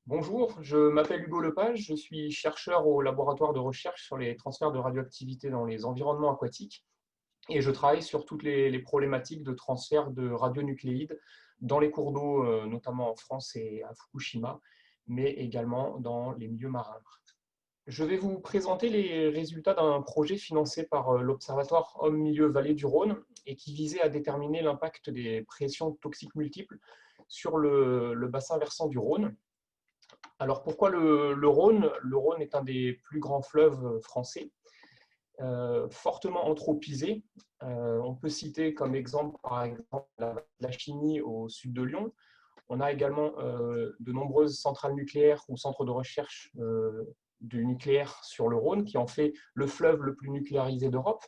Bonjour, je m'appelle Hugo Lepage, je suis chercheur au laboratoire de recherche sur les transferts de radioactivité dans les environnements aquatiques et je travaille sur toutes les problématiques de transfert de radionucléides dans les cours d'eau, notamment en France et à Fukushima, mais également dans les milieux marins. Je vais vous présenter les résultats d'un projet financé par l'Observatoire Homme-Milieu-Vallée du Rhône et qui visait à déterminer l'impact des pressions toxiques multiples sur le bassin versant du Rhône. Alors pourquoi le Rhône? Le Rhône est un des plus grands fleuves français, fortement anthropisé. On peut citer comme exemple, par exemple, la Chiny au sud de Lyon. On a également de nombreuses centrales nucléaires ou centres de recherche du nucléaire sur le Rhône, qui en fait le fleuve le plus nucléarisé d'Europe.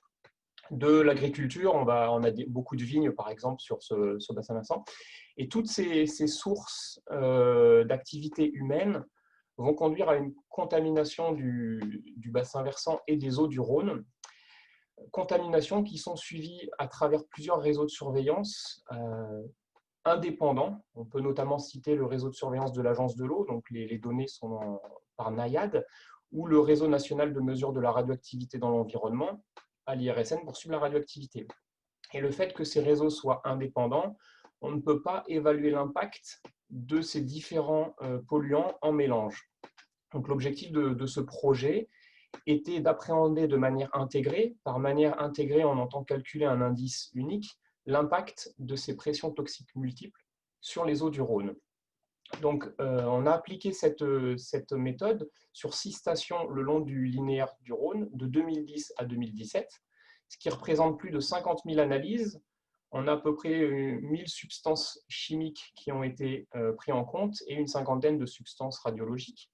De l'agriculture, on a beaucoup de vignes, par exemple, sur ce bassin versant. Et toutes ces sources d'activité humaine vont conduire à une contamination du bassin versant et des eaux du Rhône. Contaminations qui sont suivies à travers plusieurs réseaux de surveillance indépendants. On peut notamment citer le réseau de surveillance de l'Agence de l'eau, donc les données sont par NIAD, ou le réseau national de mesure de la radioactivité dans l'environnement, à l'IRSN, pour suivre la radioactivité. Et le fait que ces réseaux soient indépendants, on ne peut pas évaluer l'impact de ces différents polluants en mélange. Donc l'objectif de ce projet était d'appréhender de manière intégrée, par manière intégrée on entend calculer un indice unique, l'impact de ces pressions toxiques multiples sur les eaux du Rhône. Donc on a appliqué cette méthode sur 6 stations le long du linéaire du Rhône de 2010 à 2017, ce qui représente plus de 50 000 analyses. On a à peu près 1000 substances chimiques qui ont été prises en compte et une cinquantaine de substances radiologiques.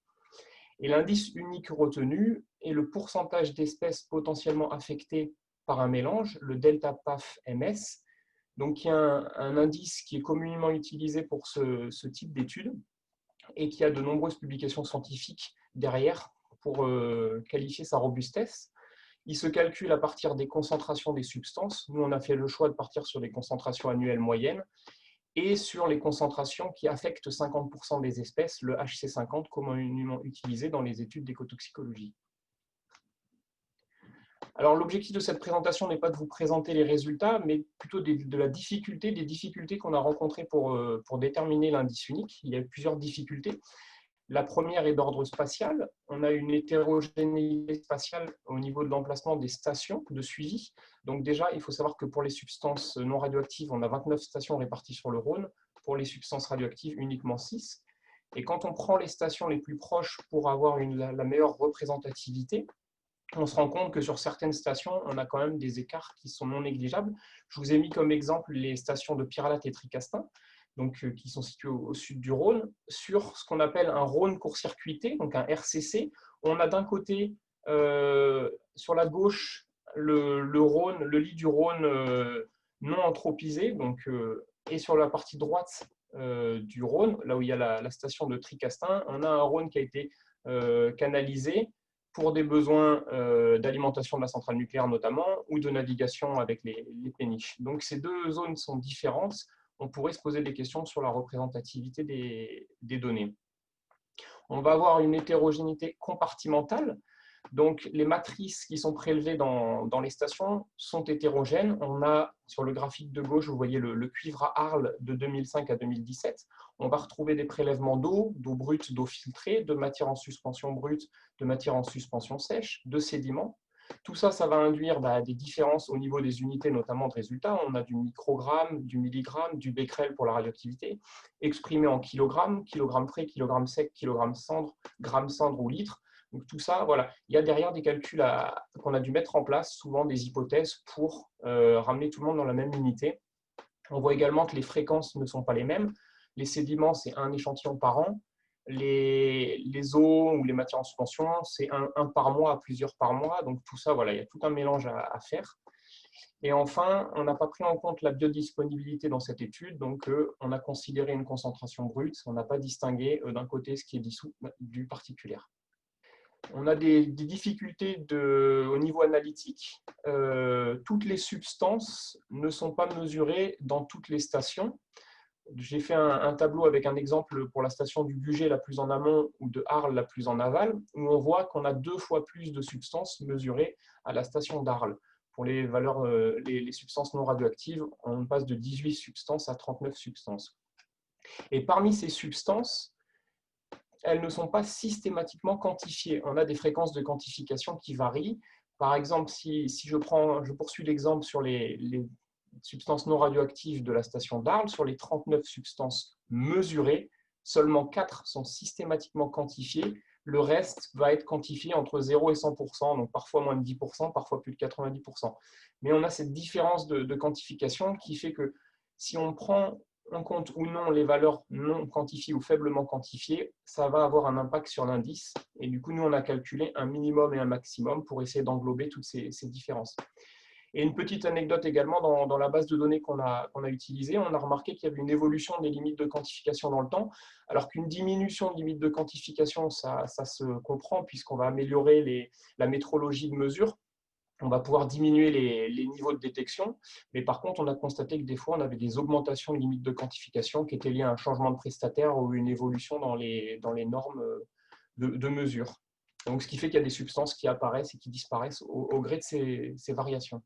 Et l'indice unique retenu est le pourcentage d'espèces potentiellement affectées par un mélange, le delta PAF-MS, donc qui est un indice qui est communément utilisé pour ce type d'études et qui a de nombreuses publications scientifiques derrière pour qualifier sa robustesse. Il se calcule à partir des concentrations des substances. Nous, on a fait le choix de partir sur des concentrations annuelles moyennes et sur les concentrations qui affectent 50% des espèces, le HC50 communément utilisé dans les études d'écotoxicologie. Alors l'objectif de cette présentation n'est pas de vous présenter les résultats, mais plutôt de la difficulté, des difficultés qu'on a rencontrées pour déterminer l'indice unique. Il y a plusieurs difficultés. La première est d'ordre spatial. On a une hétérogénéité spatiale au niveau de l'emplacement des stations de suivi. Donc déjà, il faut savoir que pour les substances non radioactives, on a 29 stations réparties sur le Rhône. Pour les substances radioactives, uniquement 6. Et quand on prend les stations les plus proches pour avoir la meilleure représentativité, on se rend compte que sur certaines stations, on a quand même des écarts qui sont non négligeables. Je vous ai mis comme exemple les stations de Pyralate et Tricastin, donc, qui sont situées au sud du Rhône, sur ce qu'on appelle un Rhône court-circuité, donc un RCC. On a d'un côté, sur la gauche, le Rhône, le lit du Rhône non anthropisé, donc, et sur la partie droite du Rhône, là où il y a la station de Tricastin, on a un Rhône qui a été canalisé pour des besoins d'alimentation de la centrale nucléaire notamment, ou de navigation avec les péniches. Donc ces deux zones sont différentes. On pourrait se poser des questions sur la représentativité des données. On va avoir une hétérogénéité compartimentale. Donc les matrices qui sont prélevées dans les stations sont hétérogènes. On a sur le graphique de gauche, vous voyez le cuivre à Arles de 2005 à 2017. On va retrouver des prélèvements d'eau brute, d'eau filtrée, de matière en suspension brute, de matière en suspension sèche, de sédiments. Tout ça, ça va induire des différences au niveau des unités, notamment de résultats. On a du microgramme, du milligramme, du becquerel pour la radioactivité, exprimé en kilogrammes, kilogrammes frais, kilogrammes secs, kilogrammes cendres, grammes cendres ou litres. Donc tout ça, voilà, il y a derrière des calculs qu'on a dû mettre en place, souvent des hypothèses pour ramener tout le monde dans la même unité. On voit également que les fréquences ne sont pas les mêmes. Les sédiments, c'est un échantillon par an. Les eaux ou les matières en suspension, c'est un par mois à plusieurs par mois. Donc tout ça, voilà, il y a tout un mélange à faire. Et enfin, on n'a pas pris en compte la biodisponibilité dans cette étude. Donc on a considéré une concentration brute. On n'a pas distingué d'un côté ce qui est dissous du particulier. On a des difficultés au niveau analytique. Toutes les substances ne sont pas mesurées dans toutes les stations. j'ai fait un tableau avec un exemple pour la station du Bugey la plus en amont ou de Arles la plus en aval, où on voit qu'on a 2 fois plus de substances mesurées à la station d'Arles. Pour les valeurs, les substances non radioactives, on passe de 18 substances à 39 substances. Et parmi ces substances, elles ne sont pas systématiquement quantifiées. On a des fréquences de quantification qui varient. Par exemple, si je poursuis l'exemple sur les substances non radioactives de la station d'Arles, sur les 39 substances mesurées, seulement 4 sont systématiquement quantifiées. Le reste va être quantifié entre 0 et 100%, donc parfois moins de 10%, parfois plus de 90%. Mais on a cette différence de quantification qui fait que si on prend en compte ou non les valeurs non quantifiées ou faiblement quantifiées, ça va avoir un impact sur l'indice. Et du coup, nous, on a calculé un minimum et un maximum pour essayer d'englober toutes ces différences. Et une petite anecdote également, dans la base de données qu'on a utilisée, on a remarqué qu'il y avait une évolution des limites de quantification dans le temps, alors qu'une diminution de limites de quantification, ça se comprend puisqu'on va améliorer la métrologie de mesure. On va pouvoir diminuer les niveaux de détection, mais par contre, on a constaté que des fois, on avait des augmentations de limites de quantification qui étaient liées à un changement de prestataire ou une évolution dans les normes de mesure. Donc, ce qui fait qu'il y a des substances qui apparaissent et qui disparaissent au gré de ces variations.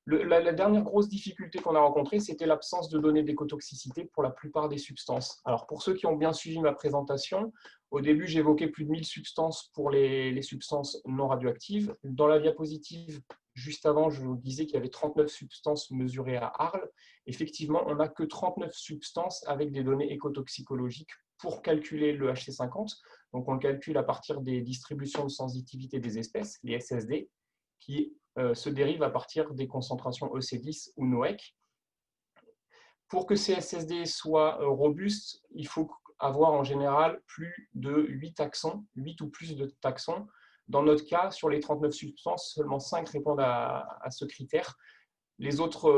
La dernière grosse difficulté qu'on a rencontrée, c'était l'absence de données d'écotoxicité pour la plupart des substances. Alors, pour ceux qui ont bien suivi ma présentation, au début, j'évoquais plus de 1000 substances pour les substances non radioactives. Dans la diapositive, juste avant, je vous disais qu'il y avait 39 substances mesurées à Arles. Effectivement, on n'a que 39 substances avec des données écotoxicologiques pour calculer le HC50. Donc, on le calcule à partir des distributions de sensitivité des espèces, les SSD, qui se dérivent à partir des concentrations EC10 ou NOEC. Pour que ces SSD soient robustes, il faut avoir en général plus de 8 taxons, 8 ou plus de taxons. Dans notre cas, sur les 39 substances, seulement 5 répondent à ce critère. Les autres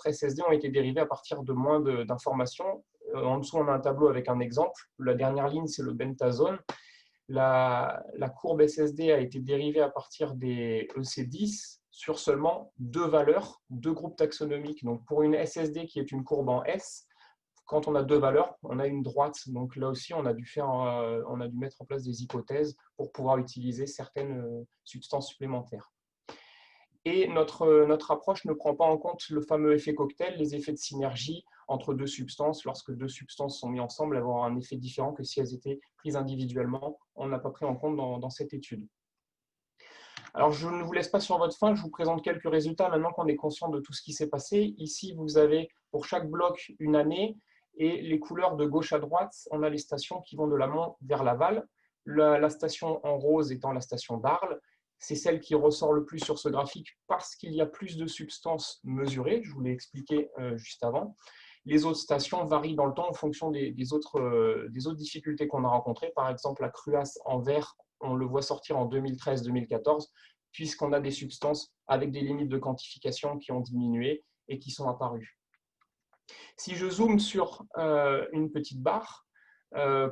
SSD ont été dérivés à partir de moins d'informations. En dessous, on a un tableau avec un exemple. La dernière ligne, c'est le bentazone. La courbe SSD a été dérivée à partir des EC10 sur seulement 2 valeurs, 2 groupes taxonomiques. Donc pour une SSD qui est une courbe en S, quand on a 2 valeurs, on a une droite. Donc là aussi, on a dû mettre en place des hypothèses pour pouvoir utiliser certaines substances supplémentaires. Et notre approche ne prend pas en compte le fameux effet cocktail, les effets de synergie entre 2 substances. Lorsque 2 substances sont mises ensemble, elles vont avoir un effet différent que si elles étaient prises individuellement. On n'a pas pris en compte dans cette étude. Alors, je ne vous laisse pas sur votre faim, je vous présente quelques résultats maintenant qu'on est conscient de tout ce qui s'est passé. Ici, vous avez pour chaque bloc une année et les couleurs de gauche à droite, on a les stations qui vont de l'amont vers l'aval. La station en rose étant la station d'Arles. C'est celle qui ressort le plus sur ce graphique parce qu'il y a plus de substances mesurées, je vous l'ai expliqué juste avant. Les autres stations varient dans le temps en fonction des autres difficultés qu'on a rencontrées. Par exemple, la cruasse en vert, on le voit sortir en 2013-2014, puisqu'on a des substances avec des limites de quantification qui ont diminué et qui sont apparues. Si je zoome sur une petite barre,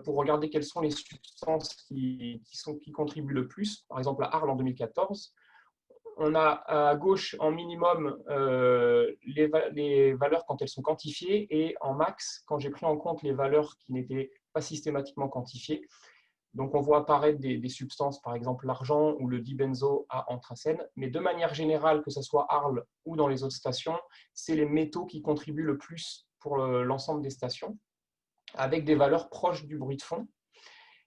pour regarder quelles sont les substances qui contribuent le plus. Par exemple, à Arles en 2014, on a à gauche en minimum les valeurs quand elles sont quantifiées et en max quand j'ai pris en compte les valeurs qui n'étaient pas systématiquement quantifiées. Donc on voit apparaître des substances, par exemple l'argent ou le dibenzo à anthracène, mais de manière générale, que ce soit Arles ou dans les autres stations, c'est les métaux qui contribuent le plus pour l'ensemble des stations, avec des valeurs proches du bruit de fond.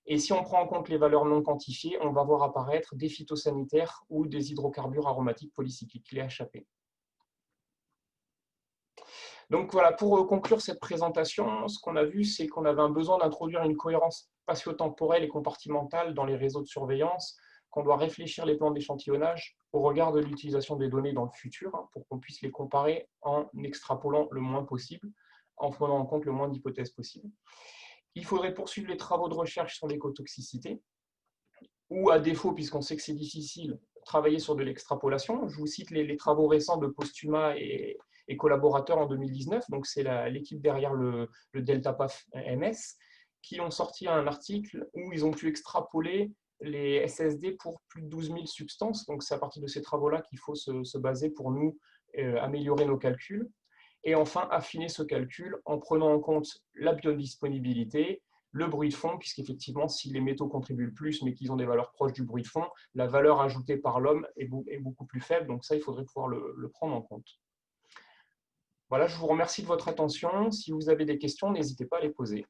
Et si on prend en compte les valeurs non quantifiées, on va voir apparaître des phytosanitaires ou des hydrocarbures aromatiques polycycliques, les HAP. Donc voilà, pour conclure cette présentation, ce qu'on a vu, c'est qu'on avait un besoin d'introduire une cohérence spatio-temporelle et compartimentale dans les réseaux de surveillance, qu'on doit réfléchir les plans d'échantillonnage au regard de l'utilisation des données dans le futur, pour qu'on puisse les comparer en extrapolant le moins possible, en prenant en compte le moins d'hypothèses possibles. Il faudrait poursuivre les travaux de recherche sur l'écotoxicité, ou à défaut, puisqu'on sait que c'est difficile, travailler sur de l'extrapolation. Je vous cite les travaux récents de Postuma et collaborateurs en 2019, donc c'est l'équipe derrière le Delta-PAF MS, qui ont sorti un article où ils ont pu extrapoler les SSD pour plus de 12 000 substances. Donc c'est à partir de ces travaux-là qu'il faut se baser pour nous améliorer nos calculs. Et enfin, affiner ce calcul en prenant en compte la biodisponibilité, le bruit de fond, puisqu'effectivement, si les métaux contribuent le plus, mais qu'ils ont des valeurs proches du bruit de fond, la valeur ajoutée par l'homme est beaucoup plus faible. Donc ça, il faudrait pouvoir le prendre en compte. Voilà, je vous remercie de votre attention. Si vous avez des questions, n'hésitez pas à les poser.